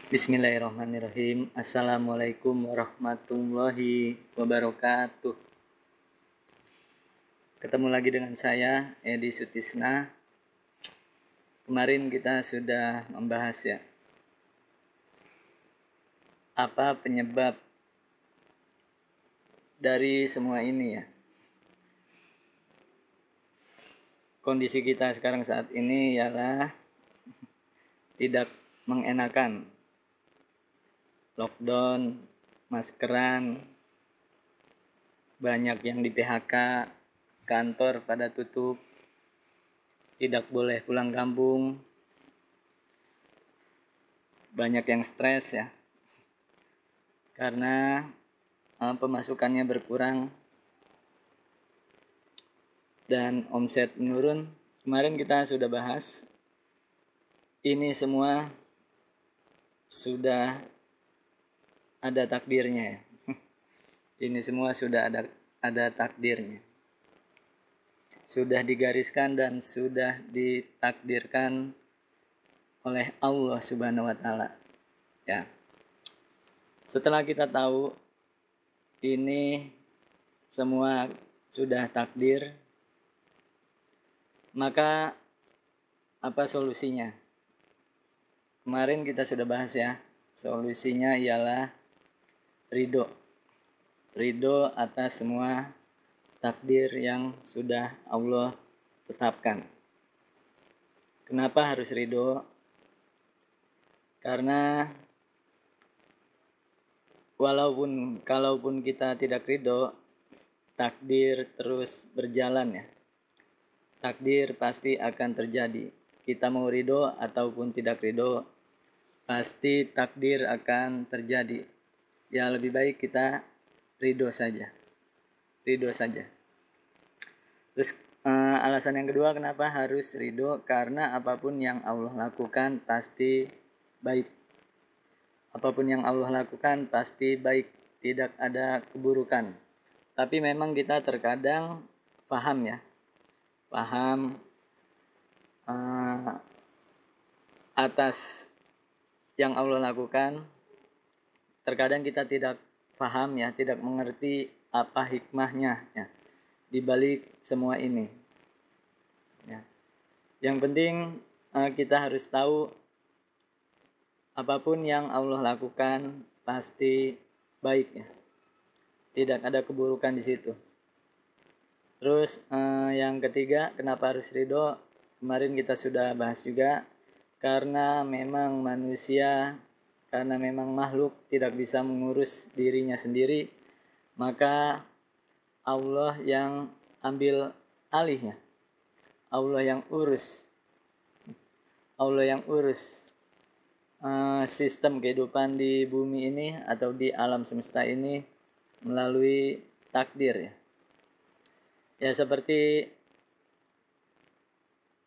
Bismillahirrahmanirrahim. Assalamualaikum warahmatullahi wabarakatuh. Ketemu lagi dengan saya, Edi Sutisna. Kemarin kita sudah membahas ya, apa penyebab dari semua ini ya. Kondisi kita sekarang saat ini ialah tidak mengenakan. Lockdown, maskeran, banyak yang di PHK, kantor pada tutup, tidak boleh pulang kampung, banyak yang stres ya, karena pemasukannya berkurang dan omset menurun. Kemarin kita sudah bahas, ini semua sudah ada takdirnya ya. Ini semua sudah ada takdirnya. Sudah digariskan dan sudah ditakdirkan oleh Allah Subhanahu wa taala. Ya. Setelah kita tahu ini semua sudah takdir, maka apa solusinya? Kemarin kita sudah bahas ya. Solusinya ialah ridho atas semua takdir yang sudah Allah tetapkan. Kenapa harus ridho? Karena kalaupun kita tidak ridho, takdir terus berjalan ya. Takdir pasti akan terjadi. Kita mau ridho ataupun tidak ridho, pasti takdir akan terjadi. Ya lebih baik kita ridho saja. Terus alasan yang kedua kenapa harus ridho? Karena apapun yang Allah lakukan pasti baik. Apapun yang Allah lakukan pasti baik, tidak ada keburukan. Tapi memang kita terkadang paham atas yang Allah lakukan. Terkadang kita tidak paham ya, tidak mengerti apa hikmahnya ya, di balik semua ini. Ya. Yang penting kita harus tahu apapun yang Allah lakukan pasti baik ya. Tidak ada keburukan di situ. Terus yang ketiga, kenapa harus ridho? Kemarin kita sudah bahas juga, karena memang manusia, karena memang makhluk tidak bisa mengurus dirinya sendiri, maka Allah yang ambil alihnya. Allah yang urus sistem kehidupan di bumi ini atau di alam semesta ini melalui takdir ya. Ya seperti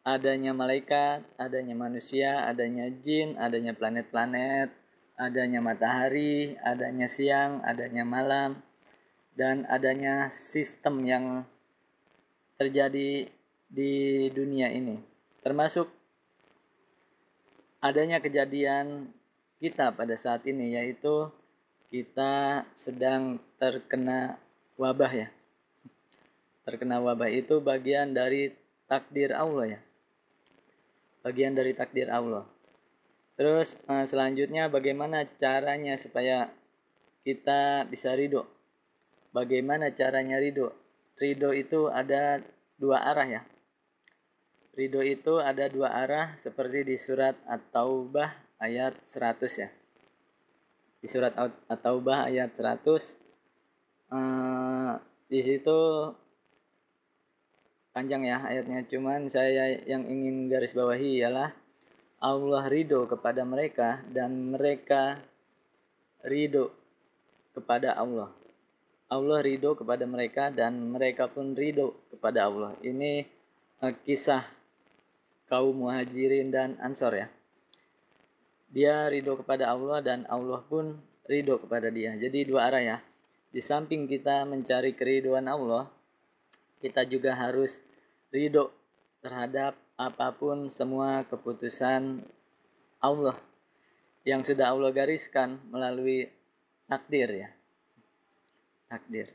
adanya malaikat, adanya manusia, adanya jin, adanya planet-planet, adanya matahari, adanya siang, adanya malam, dan adanya sistem yang terjadi di dunia ini. Termasuk adanya kejadian kita pada saat ini, yaitu kita sedang terkena wabah ya. Terkena wabah itu bagian dari takdir Allah ya. Bagian dari takdir Allah. Terus selanjutnya bagaimana caranya supaya kita bisa ridho? Bagaimana caranya ridho? Ridho itu ada dua arah ya. Ridho itu ada dua arah seperti di surat At-Taubah ayat 100 ya. Di surat At-Taubah ayat 100 di situ panjang ya ayatnya, cuman saya yang ingin garis bawahi ialah Allah ridho kepada mereka dan mereka ridho kepada Allah. Allah ridho kepada mereka dan mereka pun ridho kepada Allah. Ini kisah kaum Muhajirin dan Ansor ya. Dia ridho kepada Allah dan Allah pun ridho kepada dia. Jadi dua arah ya. Di samping kita mencari keridhoan Allah, kita juga harus ridho terhadap apapun semua keputusan Allah yang sudah Allah gariskan melalui takdir ya. Takdir.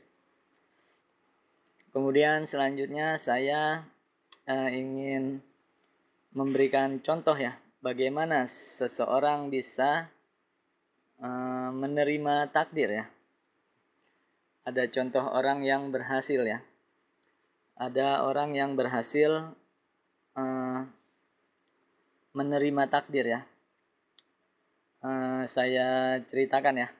Kemudian selanjutnya saya ingin memberikan contoh ya, bagaimana seseorang bisa menerima takdir ya. Ada contoh orang yang berhasil ya. Ada orang yang berhasil menerima takdir ya. Saya ceritakan.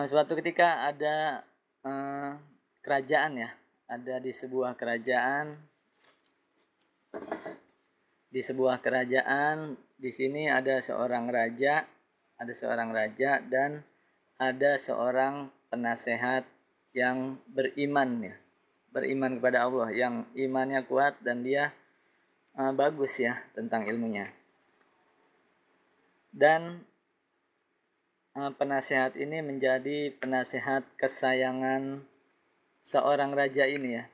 Suatu ketika ada kerajaan ya, ada di sebuah kerajaan. Di sini ada seorang raja dan ada seorang penasehat yang beriman ya, beriman kepada Allah, yang imannya kuat dan dia bagus ya tentang ilmunya. Dan penasehat ini menjadi penasehat kesayangan seorang raja ini ya.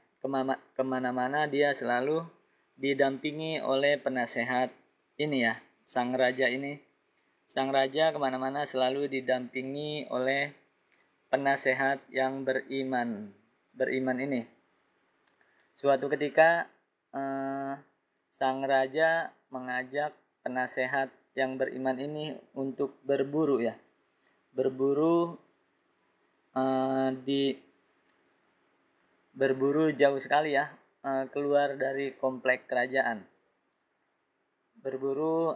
Kemana-mana dia selalu didampingi oleh penasehat ini ya. Sang raja kemana-mana selalu didampingi oleh penasehat yang beriman ini. Suatu ketika sang raja mengajak penasehat yang beriman ini untuk berburu ya. Berburu jauh sekali ya, keluar dari komplek kerajaan. Berburu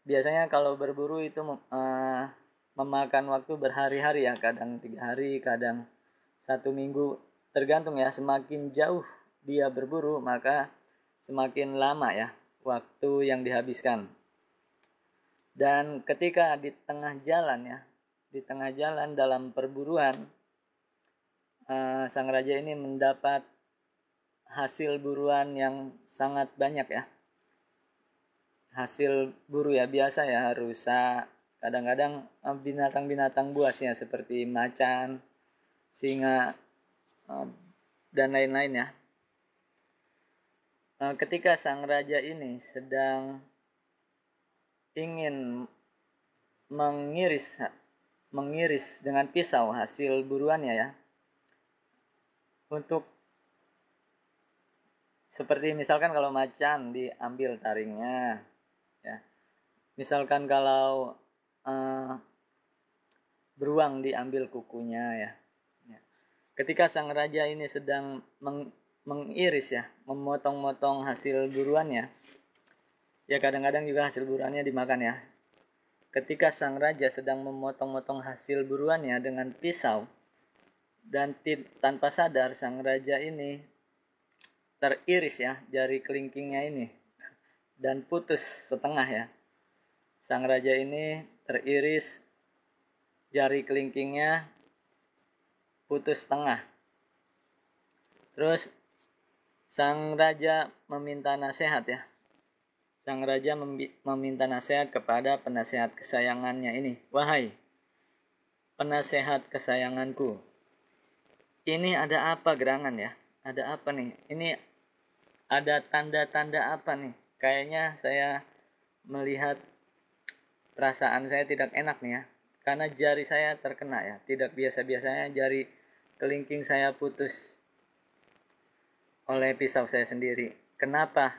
biasanya kalau berburu itu memakan waktu berhari-hari ya, kadang 3 hari, kadang 1 minggu, tergantung ya. Semakin jauh dia berburu maka semakin lama ya waktu yang dihabiskan. Dan ketika di tengah jalan dalam perburuan, sang raja ini mendapat hasil buruan yang sangat banyak ya. Hasil buru ya biasa ya, rusa, kadang-kadang binatang-binatang buas ya seperti macan, singa, dan lain-lain ya. Ketika sang raja ini sedang ingin mengiris dengan pisau hasil buruannya ya, untuk seperti misalkan kalau macan diambil taringnya ya, misalkan kalau beruang diambil kukunya ya. Ketika sang raja ini sedang mengiris ya, memotong-motong hasil buruannya ya, kadang-kadang juga hasil buruannya dimakan ya. Ketika sang raja sedang memotong-motong hasil buruannya dengan pisau, dan tanpa sadar sang raja ini teriris ya jari kelingkingnya ini dan putus setengah ya. Sang raja ini teriris jari kelingkingnya, putus setengah. Terus sang raja meminta nasihat ya. Sang raja meminta nasihat kepada penasehat kesayangannya ini. Wahai penasehat kesayanganku, ini ada apa gerangan ya? Ada apa nih? Ini ada tanda-tanda apa nih? Kayaknya saya melihat perasaan saya tidak enak nih ya. Karena jari saya terkena ya. Tidak biasa-biasanya jari kelingking saya putus oleh pisau saya sendiri. Kenapa?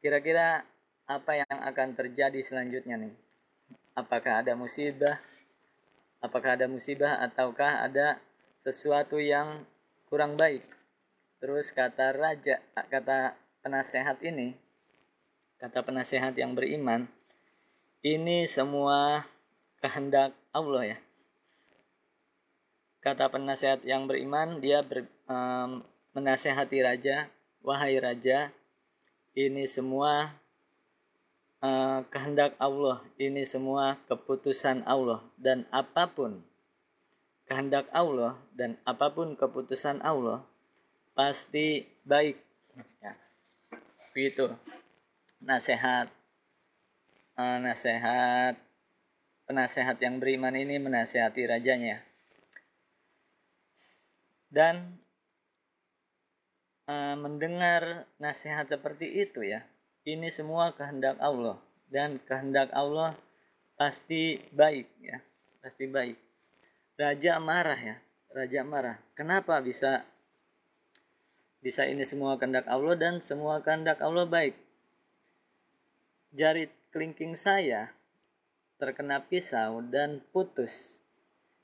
Kira-kira apa yang akan terjadi selanjutnya nih? Apakah ada musibah? Ataukah ada sesuatu yang kurang baik? Terus kata penasehat yang beriman, ini semua kehendak Allah ya. Kata penasehat yang beriman, dia menasehati raja, wahai raja, ini semua kehendak Allah, ini semua keputusan Allah, dan apapun kehendak Allah dan apapun keputusan Allah pasti baik ya. Begitu nasihat penasehat yang beriman ini menasehati rajanya. Dan mendengar nasihat seperti itu ya, ini semua kehendak Allah, dan kehendak Allah pasti baik ya, pasti baik. Raja marah ya, raja marah. Kenapa bisa ini semua kehendak Allah dan semua kehendak Allah baik? Jari kelingking saya terkena pisau dan putus.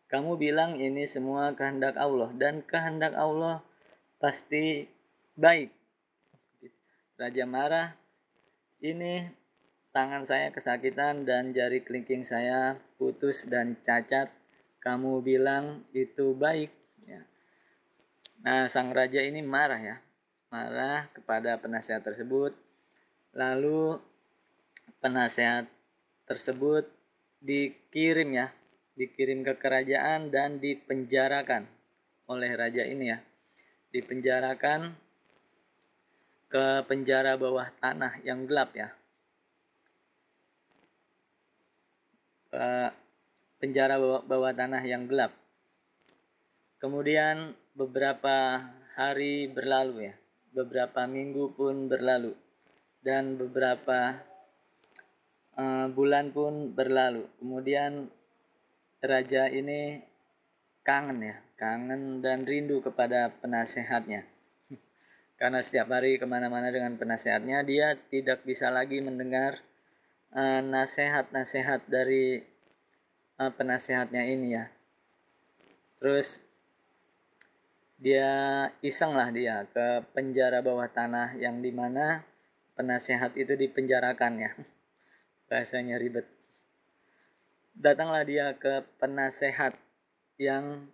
Kamu bilang ini semua kehendak Allah dan kehendak Allah pasti baik. Raja marah, ini tangan saya kesakitan dan jari kelingking saya putus dan cacat. Kamu bilang itu baik. Ya. Nah, sang raja ini marah ya, marah kepada penasehat tersebut. Lalu penasehat tersebut dikirim ke kerajaan dan dipenjarakan oleh raja ini ya. Dipenjarakan ke penjara bawah tanah yang gelap ya. Ke penjara bawah tanah yang gelap. Kemudian beberapa hari berlalu ya. Beberapa minggu pun berlalu. Dan beberapa bulan pun berlalu. Kemudian raja ini kangen dan rindu kepada penasehatnya. Karena setiap hari kemana-mana dengan penasehatnya, dia tidak bisa lagi mendengar nasihat-nasihat dari penasehatnya ini ya. Terus dia iseng lah dia ke penjara bawah tanah yang dimana penasehat itu dipenjarakan ya. Bahasanya ribet. Datanglah dia ke penasehat yang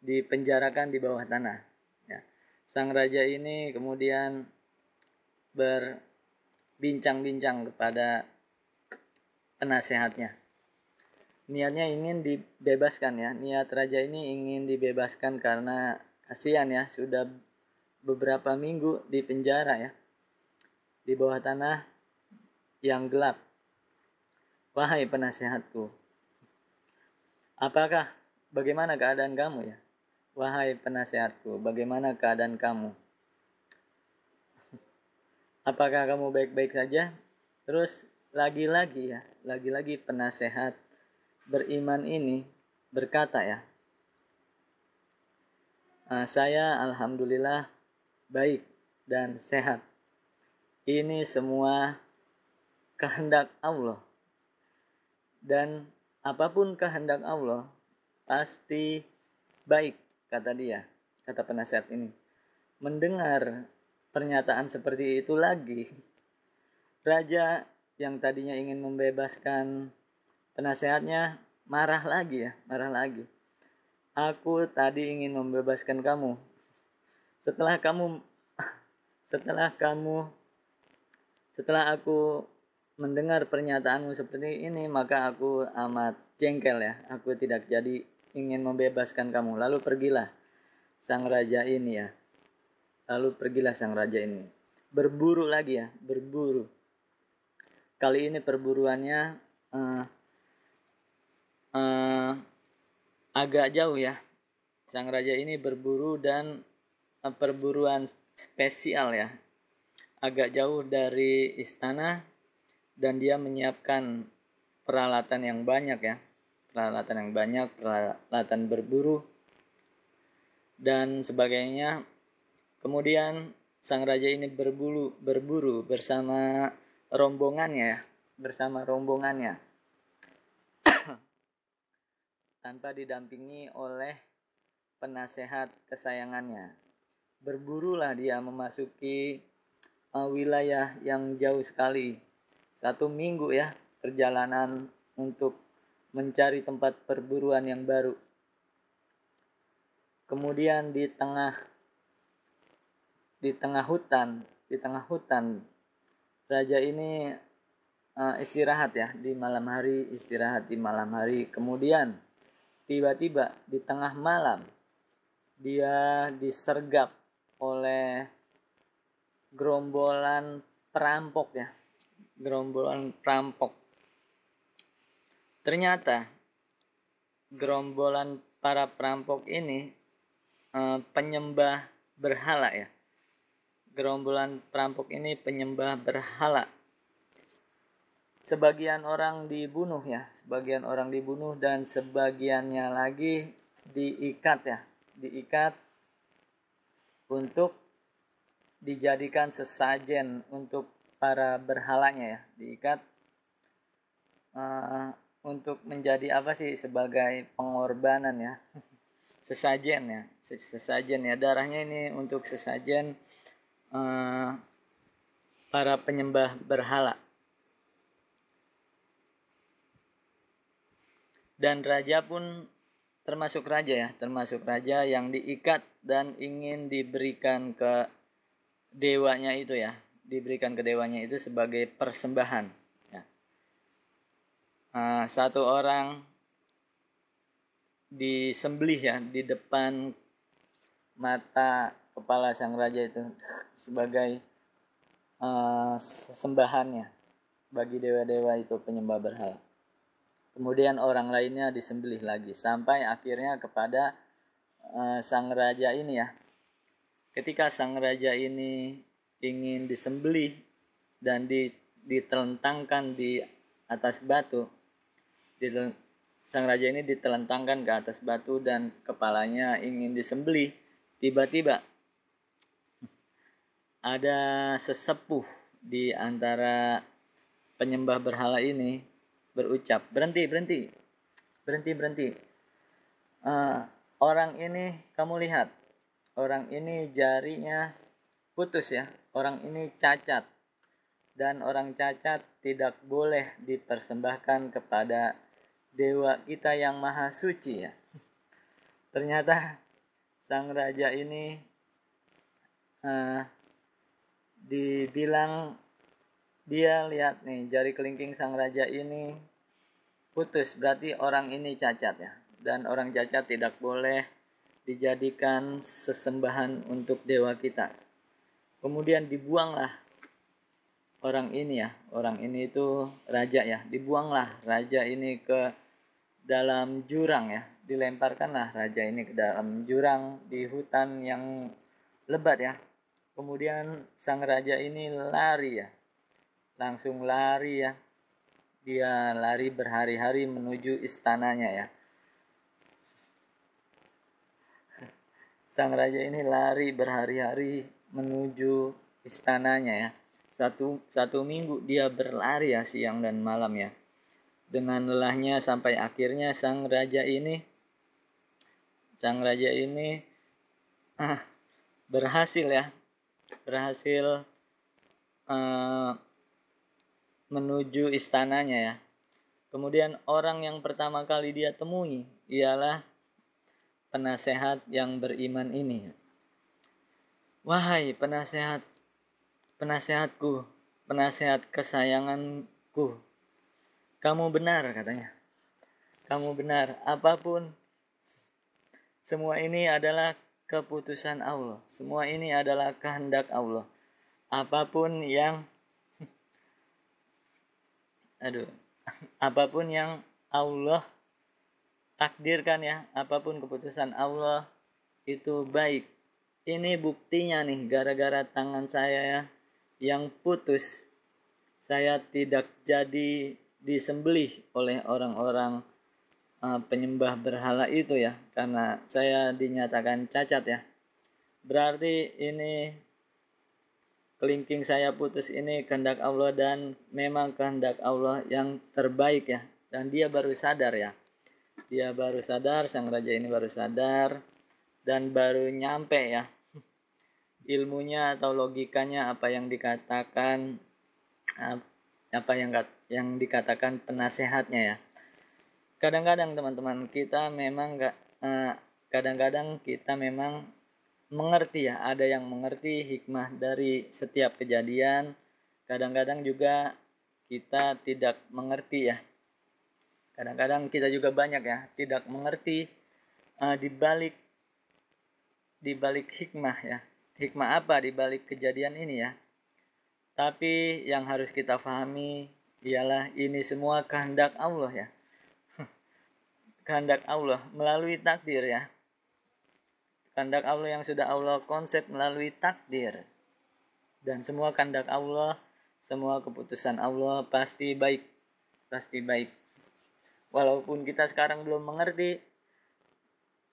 dipenjarakan di bawah tanah. Ya. Sang raja ini kemudian berbincang-bincang kepada penasehatnya. Niatnya ingin dibebaskan ya. Niat raja ini ingin dibebaskan karena kasihan ya, sudah beberapa minggu di penjara ya. Di bawah tanah yang gelap. Wahai penasehatku, bagaimana keadaan kamu ya? Wahai penasehatku, bagaimana keadaan kamu? Apakah kamu baik-baik saja? Terus lagi-lagi penasehat beriman ini berkata ya, saya alhamdulillah baik dan sehat. Ini semua kehendak Allah. Dan apapun kehendak Allah pasti baik, kata penasehat ini. Mendengar pernyataan seperti itu lagi, raja yang tadinya ingin membebaskan penasehatnya marah lagi. Aku tadi ingin membebaskan kamu. Setelah aku mendengar pernyataanmu seperti ini, maka aku amat jengkel ya. Aku tidak jadi ingin membebaskan kamu. Lalu pergilah sang raja ini. Berburu lagi ya, berburu. Kali ini perburuannya agak jauh ya. Sang raja ini berburu dan perburuan spesial ya. Agak jauh dari istana. Dan dia menyiapkan peralatan yang banyak ya. Peralatan berburu dan sebagainya. Kemudian sang raja ini berburu bersama rombongannya. Tanpa didampingi oleh penasehat kesayangannya. Berburulah dia memasuki wilayah yang jauh sekali. 1 minggu ya perjalanan untuk mencari tempat perburuan yang baru. Kemudian di tengah hutan raja ini istirahat di malam hari. Kemudian tiba-tiba di tengah malam dia disergap oleh gerombolan perampok. Ternyata gerombolan para perampok ini penyembah berhala ya. gerombolan perampok ini penyembah berhala. Sebagian orang dibunuh ya, sebagian orang dibunuh dan sebagiannya lagi diikat ya, diikat untuk dijadikan sesajen untuk para berhalanya ya, diikat untuk menjadi apa sih, sebagai pengorbanan ya, sesajen ya, sesajen ya, darahnya ini untuk sesajen para penyembah berhala. Dan raja pun termasuk raja yang diikat dan ingin diberikan ke dewanya itu ya, diberikan ke dewanya itu sebagai persembahan ya. Satu orang disembelih ya di depan mata kepala sang raja itu sebagai sembahannya bagi dewa-dewa itu penyembah berhala. Kemudian orang lainnya disembelih lagi sampai akhirnya kepada sang raja ini ya. Ketika sang raja ini ingin disembelih dan ditelentangkan di atas batu, sang raja ini ditelentangkan ke atas batu dan kepalanya ingin disembelih, tiba-tiba ada sesepuh di antara penyembah berhala ini berucap, berhenti. Orang ini kamu lihat, orang ini jarinya putus ya, orang ini cacat, dan orang cacat tidak boleh dipersembahkan kepada dewa kita yang maha suci ya. Ternyata sang raja ini dibilang, dia lihat nih jari kelingking sang raja ini putus, berarti orang ini cacat ya, dan orang cacat tidak boleh dijadikan sesembahan untuk dewa kita. Kemudian dibuanglah orang ini ya, orang ini itu raja ya, dibuanglah raja ini ke dalam jurang ya, dilemparkanlah raja ini ke dalam jurang di hutan yang lebat ya. Kemudian sang raja ini lari ya, langsung lari ya, dia lari berhari-hari menuju istananya ya. Sang raja ini lari berhari-hari menuju istananya ya. Satu minggu dia berlari ya, siang dan malam ya. Dengan lelahnya sampai akhirnya sang raja ini berhasil menuju istananya ya. Kemudian orang yang pertama kali dia temui ialah penasehat yang beriman ini. Wahai penasehatku, penasehat kesayanganku, kamu benar katanya. Kamu benar, apapun, semua ini adalah keputusan Allah. Semua ini adalah kehendak Allah. Apapun yang Allah takdirkan ya, apapun keputusan Allah itu baik. Ini buktinya nih, gara-gara tangan saya ya yang putus, saya tidak jadi disembelih oleh orang-orang penyembah berhala itu ya, karena saya dinyatakan cacat ya. Berarti ini kelingking saya putus ini kehendak Allah, dan memang kehendak Allah yang terbaik ya. Dan dia baru sadar ya. Dia baru sadar, sang raja ini baru sadar dan baru nyampe ya ilmunya atau logikanya apa yang dikatakan penasehatnya ya. Kadang-kadang teman-teman kita memang kadang-kadang kita memang mengerti ya, ada yang mengerti hikmah dari setiap kejadian. Kadang-kadang juga kita tidak mengerti ya. Kadang-kadang kita juga banyak ya tidak mengerti di balik hikmah ya. Hikmah apa di balik kejadian ini ya? Tapi yang harus kita pahami ialah ini semua kehendak Allah ya. Kehendak Allah melalui takdir ya. Kehendak Allah yang sudah Allah konsep melalui takdir. Dan semua kehendak Allah, semua keputusan Allah pasti baik. Pasti baik. Walaupun kita sekarang belum mengerti,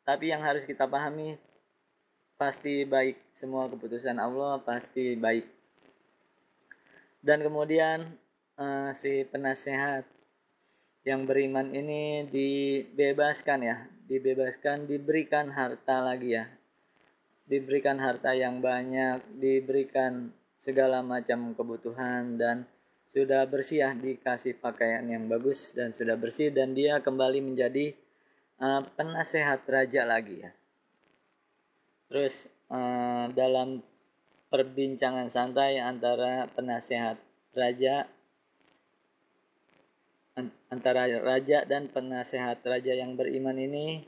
tapi yang harus kita pahami pasti baik. Semua keputusan Allah pasti baik. Dan kemudian si penasehat yang beriman ini dibebaskan, diberikan harta lagi ya. Diberikan harta yang banyak, diberikan segala macam kebutuhan, dan sudah bersih ya, dikasih pakaian yang bagus dan sudah bersih, dan dia kembali menjadi penasehat raja lagi ya. Terus dalam perbincangan santai antara penasehat raja, antara raja dan penasehat raja yang beriman ini,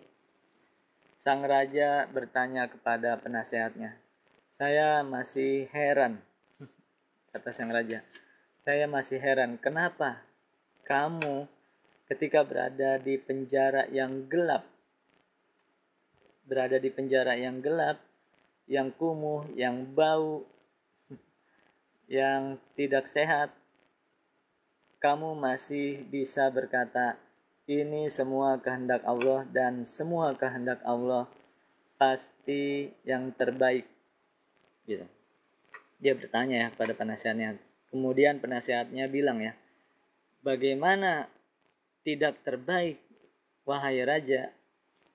sang raja bertanya kepada penasehatnya, "Saya masih heran," kata sang raja, "saya masih heran kenapa kamu ketika berada di penjara yang gelap, yang kumuh, yang bau, yang tidak sehat, kamu masih bisa berkata, ini semua kehendak Allah dan semua kehendak Allah pasti yang terbaik." Gitu. Dia bertanya ya kepada penasehatnya. Kemudian penasehatnya bilang ya, "Bagaimana tidak terbaik, wahai raja?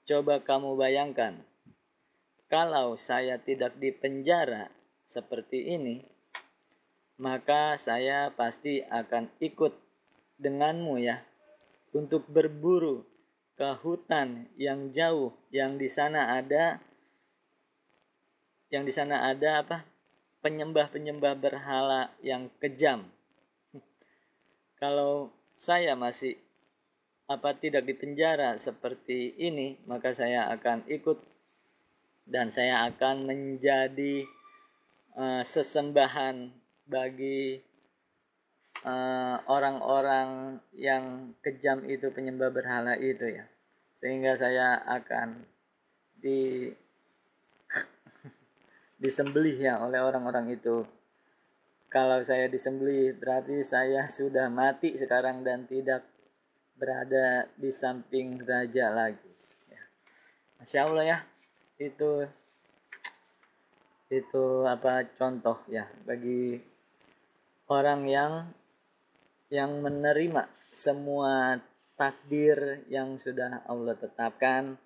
Coba kamu bayangkan, kalau saya tidak di penjara seperti ini, maka saya pasti akan ikut denganmu ya untuk berburu ke hutan yang jauh, yang di sana ada penyembah-penyembah berhala yang kejam. Kalau saya masih tidak di penjara seperti ini, maka saya akan ikut dan saya akan menjadi sesembahan bagi orang-orang yang kejam itu, penyembah berhala itu ya, sehingga saya akan disembelih ya oleh orang-orang itu. Kalau saya disembelih berarti saya sudah mati sekarang dan tidak berada di samping raja lagi ya. Masya Allah ya, itu contoh ya bagi orang yang menerima semua takdir yang sudah Allah tetapkan,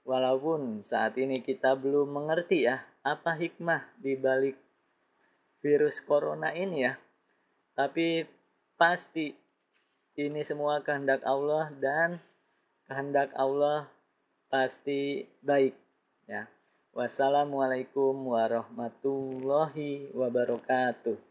walaupun saat ini kita belum mengerti ya apa hikmah di balik virus corona ini ya, tapi pasti ini semua kehendak Allah dan kehendak Allah pasti baik ya. Wassalamualaikum warahmatullahi wabarakatuh.